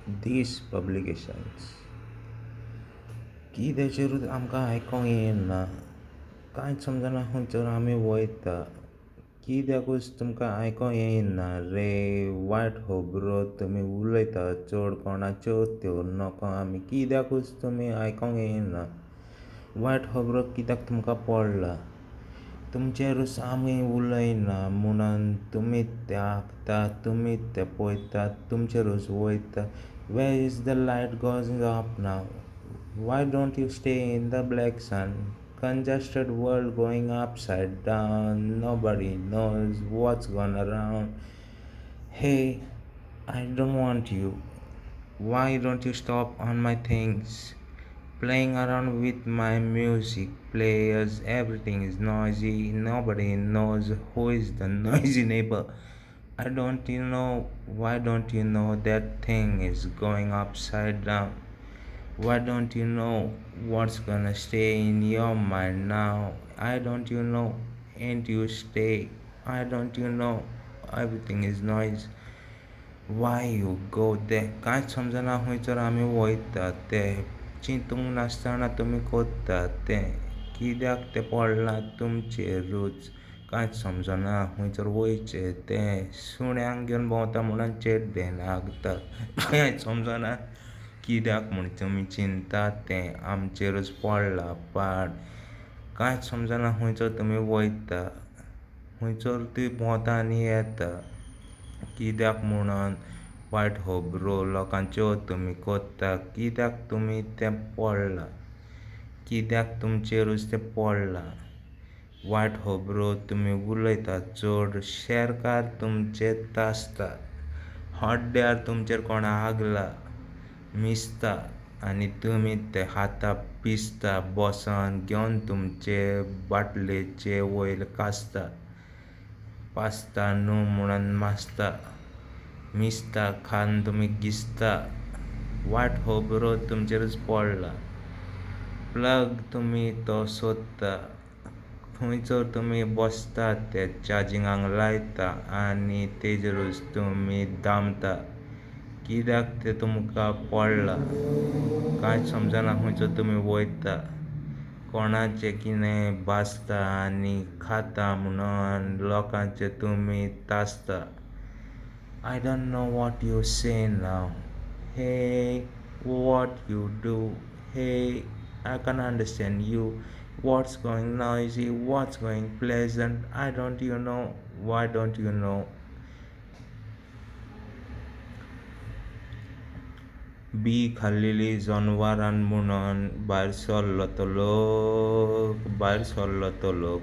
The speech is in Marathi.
these publications कितें आमकां आयकोंक येना, कांयच समजना खंयसर आमी वयता. कित्याकूच तुमकां आयकोंक येना रे? वायट खबरो तुमी उलयता चड कोणाच्यो त्यो नोको आमी कित्याकूच तुमी आयकोंक येना. वायट खबरो कित्याक तुमकां पडला? तुमचेरूच आमी उलयना म्हणून तुमी ते आखता, तुमी ते पळयतात, तुमचेरूच वयता. Where is the light going up now? Why don't you stay in the black sun? Congested world going upside down. Nobody knows what's going around. Hey, I don't want you. Why don't you stop on my things? Playing around with my music players, everything is noisy. Nobody knows who is the noisy neighbor. I don't you know? Why don't you know that thing is going upside down? Why don't you know what's gonna stay in your mind now? I don't you know? Ain't you stay? I don't you know? Everything is noise. Why you go there? कांयच समजना खंयसर आमी वयता तें चिंतूंक नासतना तुमी कोत्ता तें कित्याक तें पडलां तुमचेरूच. कांयच समजना खंयसर वयचें तें सुण्यांक घेवन भोंवता म्हणून चेड्डेन आगता. कांयच समजना कित्याक म्हूण तुमी चिंता तें आमचेरूच पडलां पाड. कांयच समजना खंयसर तुमी वयता, खंयसर ती भोंवता आनी येता. कित्याक म्हणून वायट खबरो लोकांच्यो तुमी कोत्ता. कित्याक तुमी तें पडलां, कित्याक तुमचेरूच तें पडलां. वायट खबरो तुमी उलयता चड, शेरकार तुमचे तासतात, हड्ड्यार तुमचेर कोण आगला मिसता आनी तुमी ते खाता पिसता बसन घेवन तुमचे बाटलेचे वयर कासता. पासता न्हू म्हणून मासता, मिसता खान तुमी गिसता. वायट खबरो तुमचेरूच पडला. प्लग तुमी तो सोदता, खंयसर तुमी बसता ते चार्जिंगाक लायता आनी तेजेरूच तुमी दामता. कित्याक तें तुमकां पडलां. कांयच समजना खंयसर तुमी वयता, कोणाचें कितें भाजता आनी खाता म्हणून लोकांचे तुमी तासता. I don't know what you say now. Hey, what you do? Hey, I can't understand you. What's going noisy? What's going pleasant? I don't you know? Why don't you know? बी खाल्लेली जनवारां म्हणून भायर सरलो तो लोक